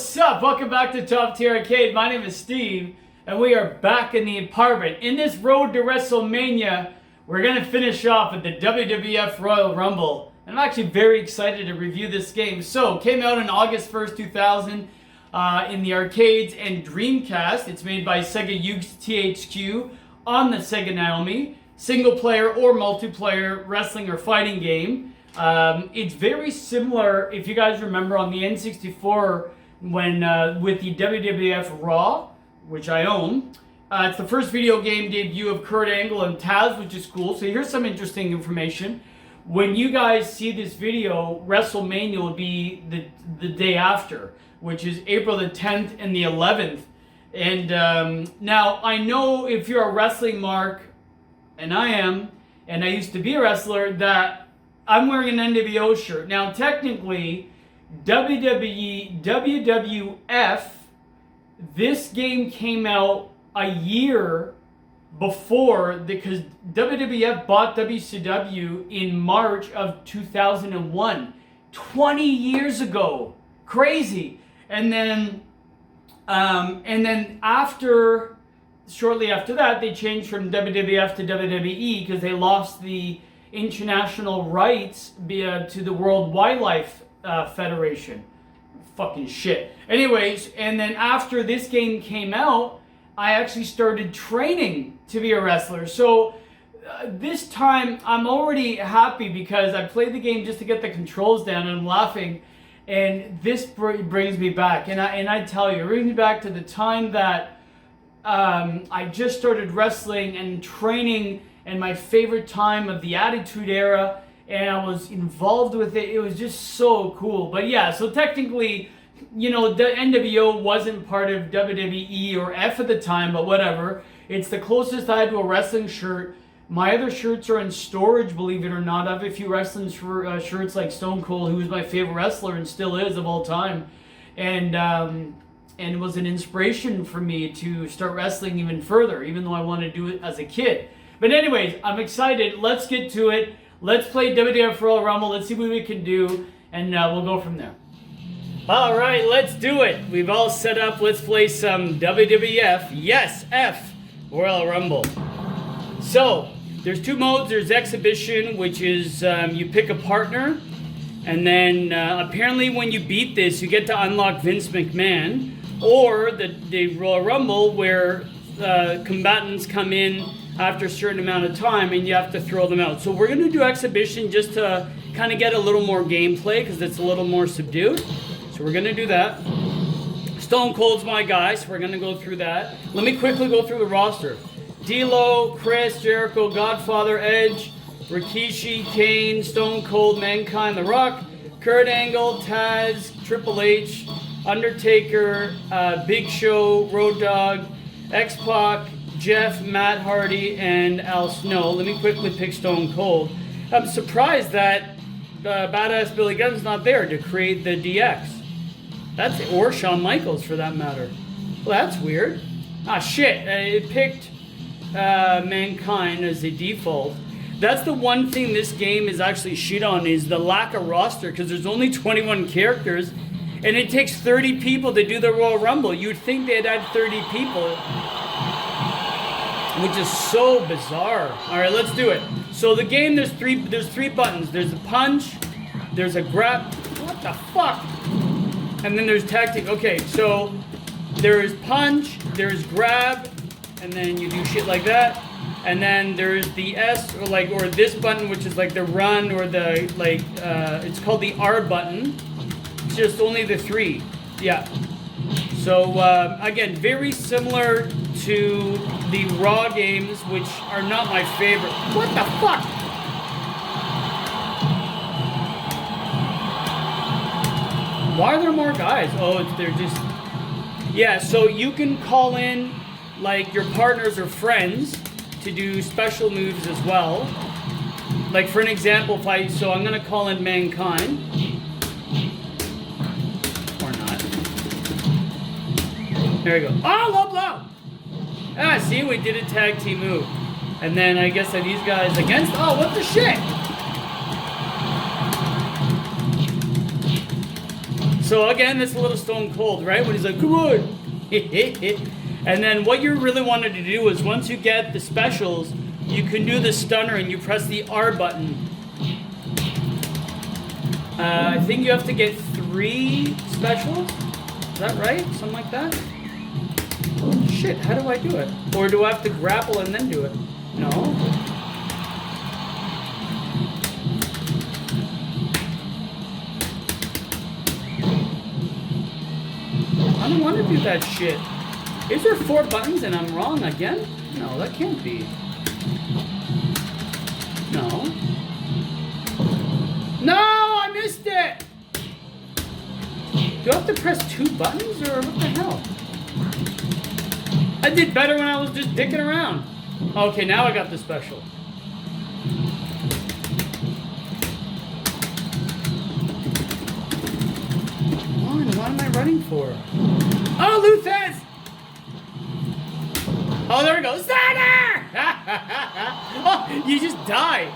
what's up? Welcome back to Top Tier Arcade. My name is Steve, and we are back in the apartment. In this road to WrestleMania, we're going to finish off with the WWF Royal Rumble. And I'm actually very excited to review this game. So, it came out on August 1st, 2000 in the arcades and Dreamcast. It's made by Sega Yuke's THQ on the Sega Naomi. Single player or multiplayer wrestling or fighting game. It's very similar, if you guys remember, on the N64 when with the WWF Raw, which I own. It's the first video game debut of Kurt Angle and Taz, which is cool. So here's some interesting information. When you guys see this video, WrestleMania will be the day after, which is April the 10th and the 11th. And now, I know if you're a wrestling mark, and I am, and I used to be a wrestler, that I'm wearing an NWO shirt. Now, technically, WWF, this game came out a year before, because WWF bought WCW in March of 2001. 20 years ago. Crazy. And then shortly after that, they changed from WWF to WWE because they lost the international rights to the World Wildlife Federation. Fucking shit. Anyways, and then after this game came out, I actually started training to be a wrestler. So this time, I'm already happy because I played the game just to get the controls down, and I'm laughing. And this brings me back. And I tell you, it brings me back to the time that I just started wrestling and training, and my favorite time of the Attitude Era, and I was involved with it. It was just so cool. But yeah, so technically, you know, the NWO wasn't part of WWE or F at the time, but whatever. It's the closest I had to a wrestling shirt. My other shirts are in storage, believe it or not. I have a few wrestling shirts like Stone Cold, who was my favorite wrestler and still is of all time. And it was an inspiration for me to start wrestling even further, even though I wanted to do it as a kid. But anyways, I'm excited. Let's get to it. Let's play WWF Royal Rumble. Let's see what we can do, and we'll go from there. All right, let's do it. We've all set up. Let's play some WWF, yes, F, Royal Rumble. So, there's two modes. There's Exhibition, which is you pick a partner, and then apparently when you beat this, you get to unlock Vince McMahon, or the Royal Rumble, where combatants come in after a certain amount of time and you have to throw them out. So we're going to do Exhibition just to kind of get a little more gameplay because it's a little more subdued. So we're going to do that. Stone Cold's my guy, so we're going to go through that. Let me quickly go through the roster. D'Lo, Chris, Jericho, Godfather, Edge, Rikishi, Kane, Stone Cold, Mankind, The Rock, Kurt Angle, Taz, Triple H, Undertaker, Big Show, Road Dogg, X-Pac, Jeff, Matt Hardy, and Al Snow. Let me quickly pick Stone Cold. I'm surprised that Badass Billy Gunn's not there to create the DX. Or Shawn Michaels for that matter. Well, that's weird. Ah, shit. It picked Mankind as a default. That's the one thing this game is actually shit on, is the lack of roster, because there's only 21 characters, and it takes 30 people to do the Royal Rumble. You'd think they'd add 30 people, which is so bizarre. All right, let's do it. So the game, there's three buttons. There's a punch, there's a grab. What the fuck? And then there's tactic. Okay, so there's punch, there's grab, and then you do shit like that. And then there's the S, or this button, which is like the run, or the it's called the R button. It's just only the three. Yeah. So again, very similar to the Raw games, which are not my favorite. What the fuck? Why are there more guys? Oh, they're just... Yeah, so you can call in, like, your partners or friends to do special moves as well. Like, for an example, so I'm going to call in Mankind. Or not. There we go. Oh, low blow! Ah, see, we did a tag team move. And then I guess these guys against... Oh, what the shit? So again, it's a little Stone Cold, right? When he's like, come on. And then what you really wanted to do is once you get the specials, you can do the stunner and you press the R button. I think you have to get 3 specials. Is that right? Something like that? Shit, how do I do it? Or do I have to grapple and then do it? No. I don't want to do that shit. Is there 4 buttons and I'm wrong again? No, that can't be. No. No, I missed it! Do I have to press 2 buttons or what the hell? I did better when I was just dicking around. Okay, now I got the special. What am I running for? Oh, Luthez! Oh, there we go. Stunner! Oh, you just die.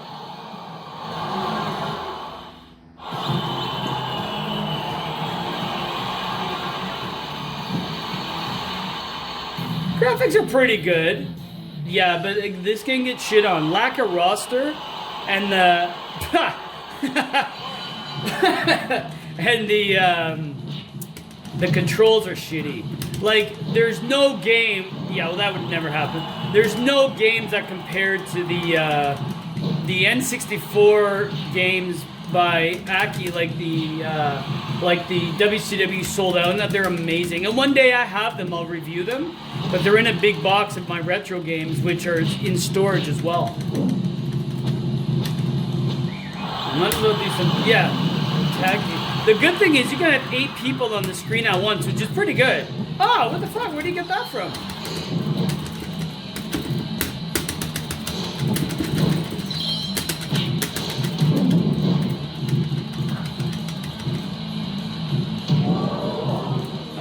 Graphics are pretty good. Yeah, but this game gets shit on. Lack of roster and the and the controls are shitty. Like, there's no game. Yeah, well, that would never happen. There's no games that compared to the N64 games by Aki, like the WCW Sold Out, and that they're amazing. And one day I have them, I'll review them. But they're in a big box of my retro games, which are in storage as well. Might as well do some, yeah, tag team. The good thing is you can have 8 people on the screen at once, which is pretty good. Oh, what the fuck? Where do you get that from?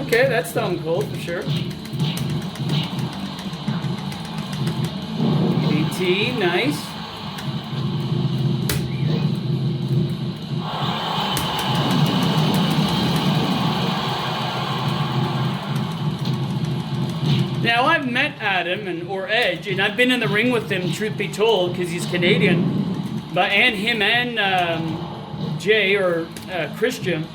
Okay, that's Stone Cold for sure. DT, nice. Now I've met Adam or Edge, and I've been in the ring with him, truth be told, because he's Canadian. But and him and Jay or Christian.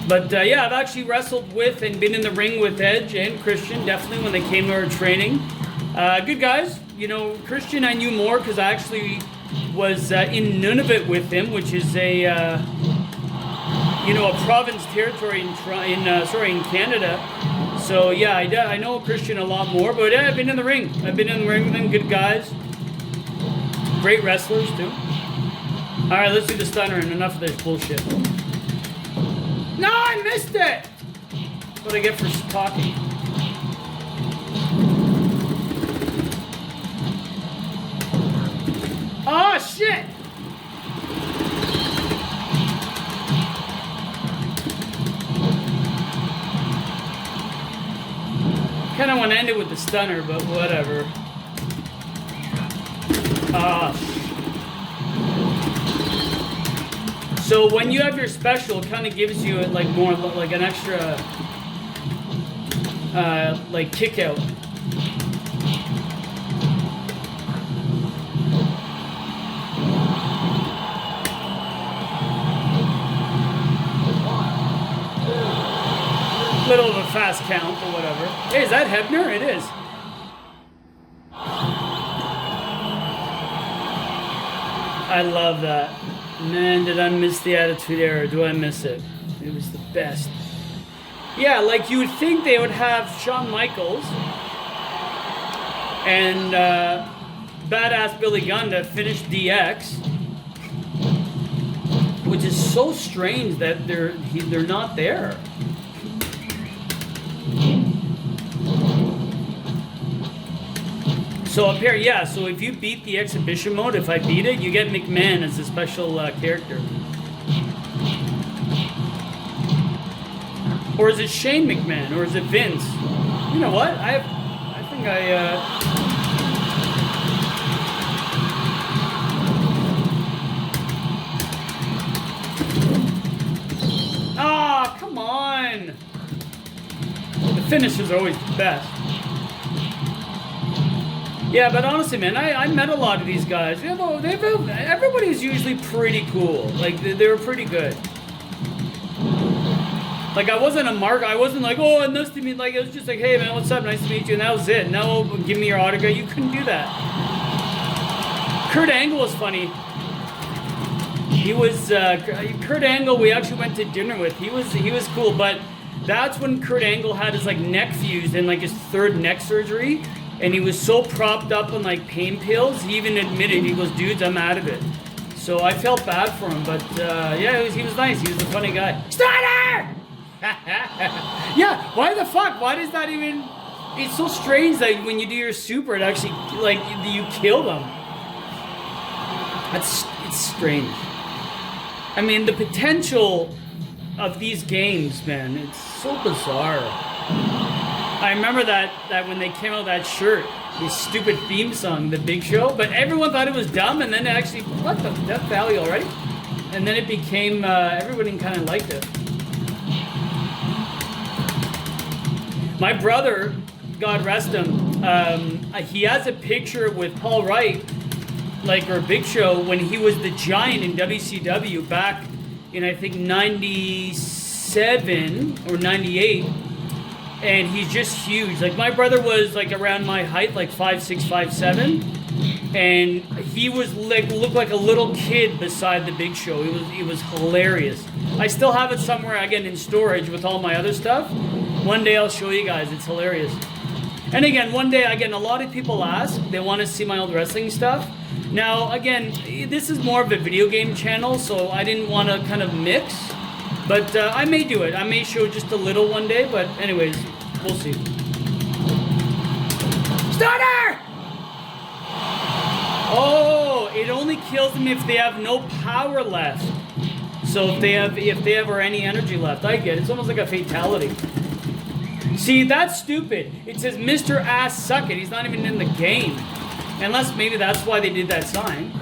But yeah, I've actually wrestled with and been in the ring with Edge and Christian, definitely when they came to our training. Good guys. You know, Christian I knew more because I actually was in Nunavut with him, which is a a province territory in Canada. So yeah, I know Christian a lot more. But yeah, I've been in the ring. I've been in the ring with them. Good guys. Great wrestlers too. All right, let's do the stunner and enough of this bullshit. No, I missed it! That's what I get for talking. Oh, shit! Kinda want to end it with the stunner, but whatever. So when you have your special, it kind of gives you like more like an extra like kick out. Little of a fast count or whatever. Hey, is that Hebner? It is. I love that. Man, did I miss the Attitude Era? Do I miss it? It was the best. Yeah, like you would think they would have Shawn Michaels and Badass Billy Gunn to finish DX, which is so strange that they're not there. So up here, yeah, so if you beat the exhibition mode, if I beat it, you get McMahon as a special character. Or is it Shane McMahon? Or is it Vince? You know what? I think Ah, Finishes are always the best. Yeah, but honestly, man, I met a lot of these guys. Everybody's usually pretty cool. Like, they were pretty good. Like, I wasn't a mark. I wasn't like, oh, nice to meet. Like, it was just like, hey, man, what's up? Nice to meet you. And that was it. No, give me your autograph. You couldn't do that. Kurt Angle was funny. He was Kurt Angle. We actually went to dinner with. He was cool. But that's when Kurt Angle had his like neck fused and like his third neck surgery, and he was so propped up on like pain pills. He even admitted, he goes, dudes, I'm out of it. So I felt bad for him. But yeah, he was nice. He was a funny guy. Steiner! Yeah, why the fuck? Why does that even... It's so strange that when you do your super, it actually, like, you kill them. It's strange. I mean, the potential of these games, man, it's so bizarre. I remember that when they came out with that shirt, this stupid theme song, The Big Show, but everyone thought it was dumb, and then it actually, what the, Death Valley already? And then it became, everybody kind of liked it. My brother, God rest him, he has a picture with Paul Wright, like, or Big Show, when he was the Giant in WCW back in, I think, 97 or 98, and he's just huge. Like, my brother was, like, around my height, like 5'6", 5'7", and he was, like, looked like a little kid beside the Big Show. It was hilarious. I still have it somewhere, again, in storage with all my other stuff. One day I'll show you guys. It's hilarious. And again, one day, again, a lot of people ask, they want to see my old wrestling stuff. Now, again, this is more of a video game channel, so I didn't want to kind of mix. But I may do it. I may show just a little one day, but anyways, we'll see. Starter! Oh, it only kills them if they have no power left. So if they have or any energy left, I get it. It's almost like a fatality. See, that's stupid. It says Mr. Ass Suck It. He's not even in the game. Unless maybe that's why they did that sign.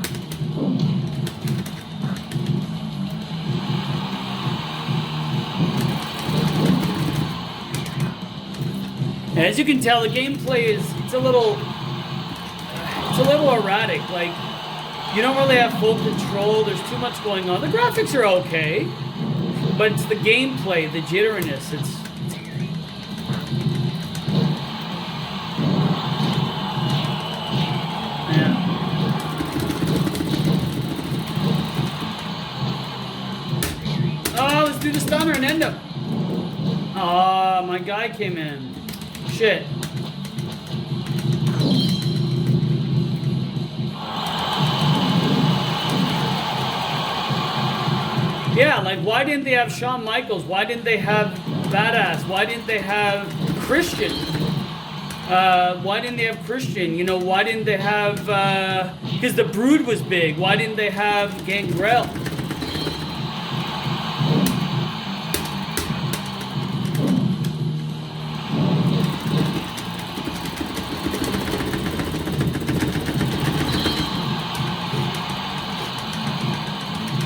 And as you can tell, the gameplay it's a little erratic. Like, you don't really have full control. There's too much going on. The graphics are okay, but it's the gameplay, the jitteriness. Do the stunner and end up. Ah, my guy came in. Shit. Yeah, like, why didn't they have Shawn Michaels? Why didn't they have Badass? Why didn't they have Christian? Why didn't they have Christian? You know, why didn't they have, because the Brood was big. Why didn't they have Gangrel?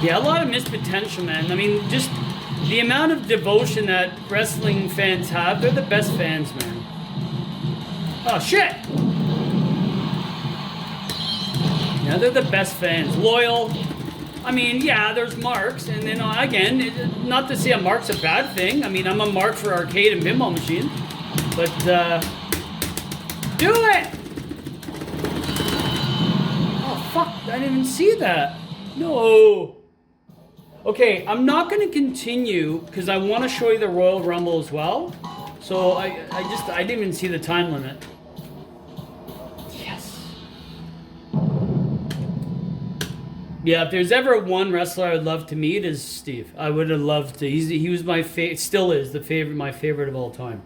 Yeah, a lot of missed potential, man. I mean, just the amount of devotion that wrestling fans have, they're the best fans, man. Oh, shit! Yeah, they're the best fans. Loyal. I mean, yeah, there's marks. And then, again, not to say a mark's a bad thing. I mean, I'm a mark for arcade and pinball machine. But, do it! Oh, fuck. I didn't even see that. No. Okay, I'm not going to continue because I want to show you the Royal Rumble as well. So I didn't even see the time limit. Yes. Yeah, if there's ever one wrestler I would love to meet is Steve. I would have loved to. He was my still is my favorite of all time.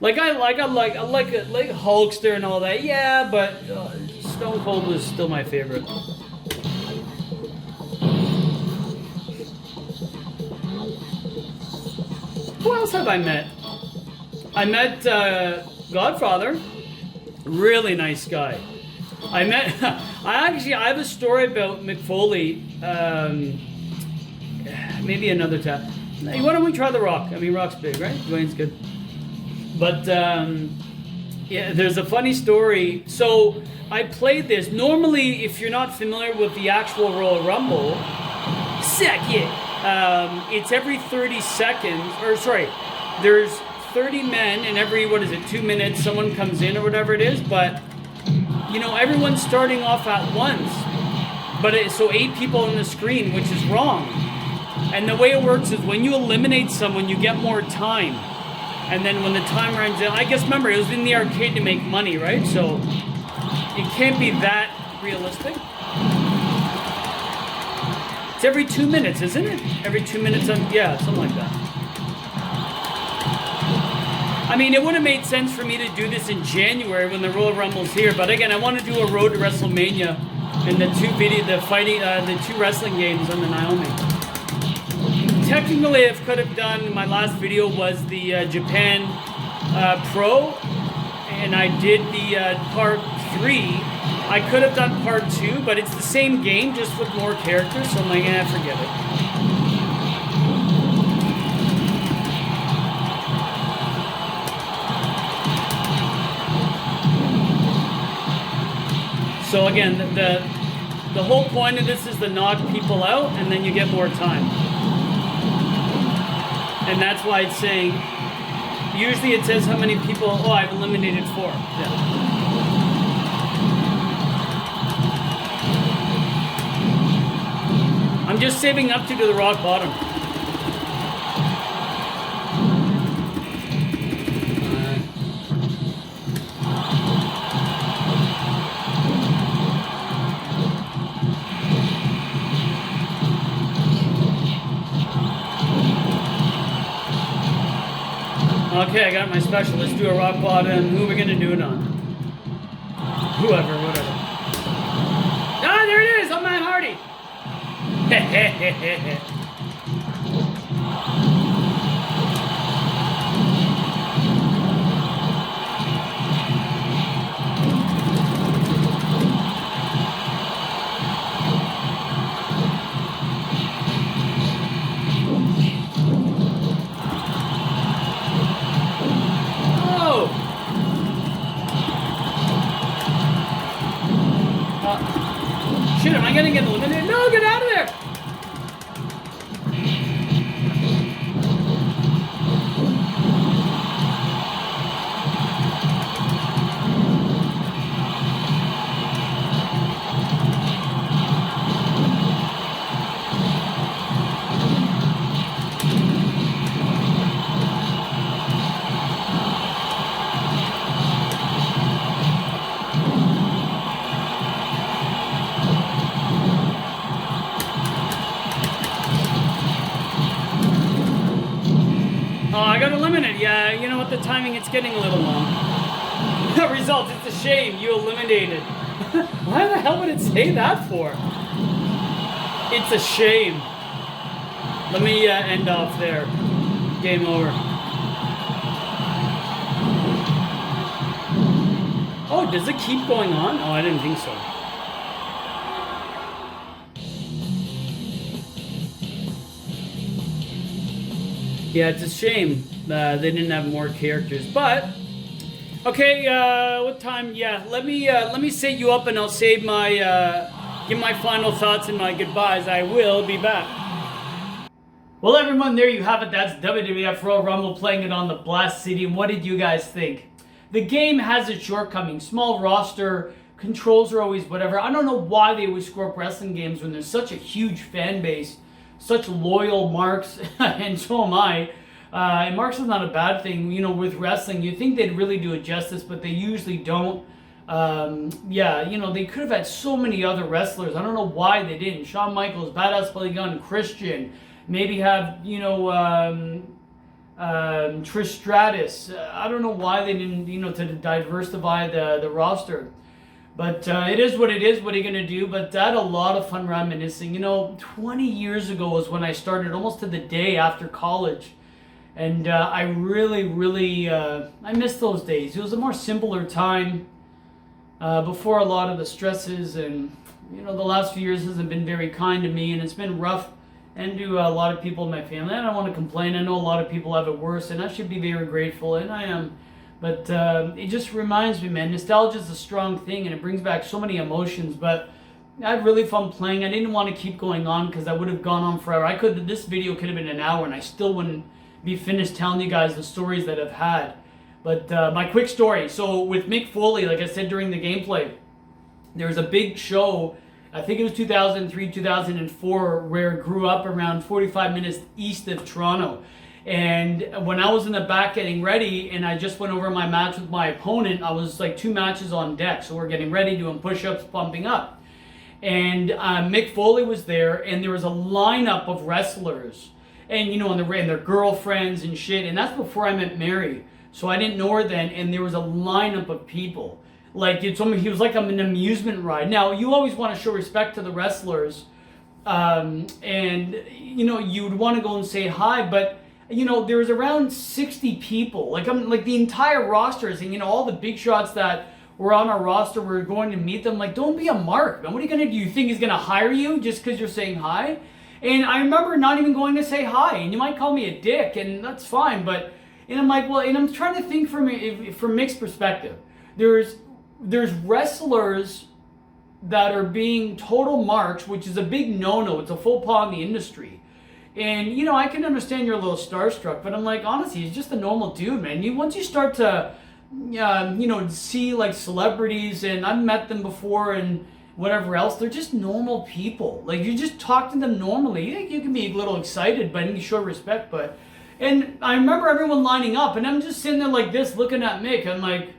Like I like Hulkster and all that. Yeah, but Stone Cold was still my favorite. Who else have I met? I met Godfather. Really nice guy. I have a story about McFoley. Maybe another time. Why don't we try The Rock? I mean, Rock's big, right? Dwayne's good. But yeah, there's a funny story. So I played this. Normally, if you're not familiar with the actual Royal Rumble, it's every 30 seconds, or sorry, there's 30 men, and every, 2 minutes, someone comes in or whatever it is, but, everyone's starting off at once. But so 8 people on the screen, which is wrong. And the way it works is when you eliminate someone, you get more time. And then when the time runs out, I guess, remember, it was in the arcade to make money, right? So it can't be that realistic. It's every 2 minutes, isn't it? Every 2 minutes, yeah, something like that. I mean, it would have made sense for me to do this in January when the Royal Rumble's here, but again, I want to do a road to WrestleMania and the two wrestling games on the Naomi. Technically, I could have done, my last video was the Japan Pro, and I did the part 3. I could have done part 2, but it's the same game, just with more characters, so I'm like, forget it. So again, the whole point of this is to knock people out, and then you get more time. And that's why it's saying, usually it says how many people, I've eliminated 4. Yeah. I'm just saving up to do the rock bottom. Okay, I got my special. Let's do a rock bottom. Who are we gonna do it on? Whoever, whatever. Ah, there it is! I'm Matt Hardy! Shit, am I gonna get eliminated? No, get out of there! Oh, I got eliminated. Yeah, you know what? The timing, it's getting a little long. Results, it's a shame. You eliminated. Why the hell would it say that for? It's a shame. Let me end off there. Game over. Oh, does it keep going on? Oh, I didn't think so. Yeah, it's a shame they didn't have more characters. But okay, what time? Yeah, let me set you up, and I'll save my give my final thoughts and my goodbyes. I will be back. Well, everyone, there you have it. That's WWF Royal Rumble, playing it on the Blast City. And what did you guys think? The game has its shortcomings. Small roster, controls are always whatever. I don't know why they always screw up wrestling games when there's such a huge fan base. Such loyal marks, and so am I. And marks is not a bad thing, you know, with wrestling. You think they'd really do it justice, but they usually don't. Yeah, you know, they could have had so many other wrestlers. I don't know why they didn't. Shawn Michaels, Badass Billy Gunn, Christian. Maybe have, you know, Trish Stratus. I don't know why they didn't, you know, to diversify the roster. But it is what it is. What are you going to do? But I had a lot of fun reminiscing. You know, 20 years ago was when I started, almost to the day after college. And I really, really, I miss those days. It was a more simpler time before a lot of the stresses. And, you know, the last few years hasn't been very kind to me. And it's been rough, and to a lot of people in my family. I don't want to complain. I know a lot of people have it worse. And I should be very grateful. And I am. But it just reminds me, man, nostalgia is a strong thing and it brings back so many emotions. But I had really fun playing. I didn't want to keep going on because I would have gone on forever. This video could have been an hour and I still wouldn't be finished telling you guys the stories that I've had. But my quick story. So with Mick Foley, like I said during the gameplay, there was a big show, I think it was 2003, 2004, where it grew up around 45 minutes east of Toronto. And when I was in the back getting ready and I just went over my match with my opponent, I was like 2 matches on deck. So we're getting ready, doing push-ups, pumping up. And Mick Foley was there and there was a lineup of wrestlers. And you know, and their girlfriends and shit. And that's before I met Mary. So I didn't know her then. And there was a lineup of people. Like he was like an amusement ride. Now, you always want to show respect to the wrestlers. And, you know, you'd want to go and say hi. But you know, there was around 60 people. Like the entire roster is, and you know, all the big shots that were on our roster, we're going to meet them. Like, don't be a mark, man. What are you gonna do? You think he's gonna hire you just because you're saying hi? And I remember not even going to say hi. And you might call me a dick, and that's fine. But and I'm like, well, and I'm trying to think from Mick's perspective. There's wrestlers that are being total marks, which is a big no-no. It's a faux pas in the industry. And, you know, I can understand you're a little starstruck, but I'm like, honestly, he's just a normal dude, man. Once you start to, you know, see, like, celebrities, and I've met them before and whatever else, they're just normal people. Like, you just talk to them normally. You can be a little excited, but you show respect, but... And I remember everyone lining up, and I'm just sitting there like this, looking at Mick. I'm like...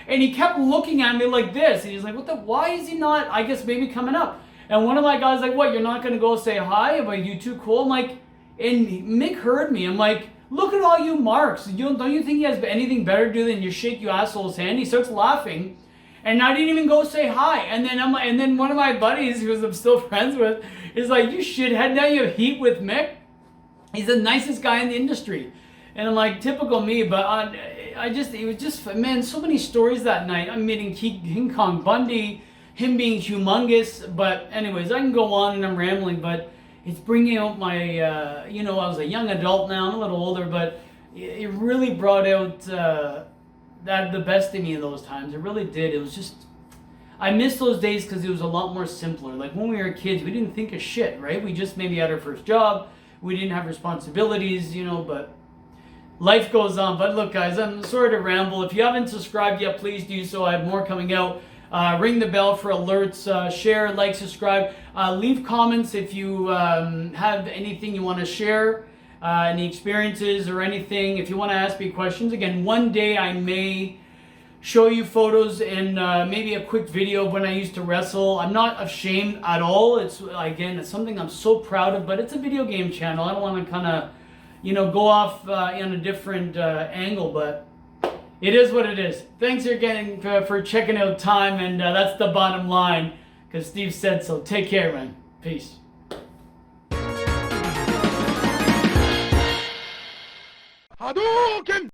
And he kept looking at me like this, and he's like, why is he not, I guess, maybe coming up? And one of my guys like, what, you're not going to go say hi? Am I you too cool? I'm like, and Mick heard me. I'm like, look at all you marks. Don't you think he has anything better to do than you shake you asshole's hand? He starts laughing. And I didn't even go say hi. And then and then one of my buddies, who I'm still friends with, is like, you shithead, now you have heat with Mick? He's the nicest guy in the industry. And I'm like, typical me, but it was just, man, so many stories that night. I'm meeting King Kong Bundy, him being humongous, but anyways, I can go on and I'm rambling, but it's bringing out my, you know, I was a young adult now, I'm a little older, but it really brought out the best in me of those times. It really did. It was just, I miss those days because it was a lot more simpler. Like when we were kids, we didn't think of shit, right? We just maybe had our first job, we didn't have responsibilities, you know, but life goes on. But look, guys, I'm sorry to ramble. If you haven't subscribed yet, please do so. I have more coming out. Ring the bell for alerts, share, like, subscribe. Leave comments if you have anything you want to share, any experiences or anything. If you want to ask me questions, again, one day I may show you photos and maybe a quick video of when I used to wrestle. I'm not ashamed at all. It's something I'm so proud of, but it's a video game channel. I don't want to kind of, you know, go off on a different angle, but it is what it is. Thanks again for checking out time, and that's the bottom line, because Steve said so. Take care, man. Peace. Hadouken!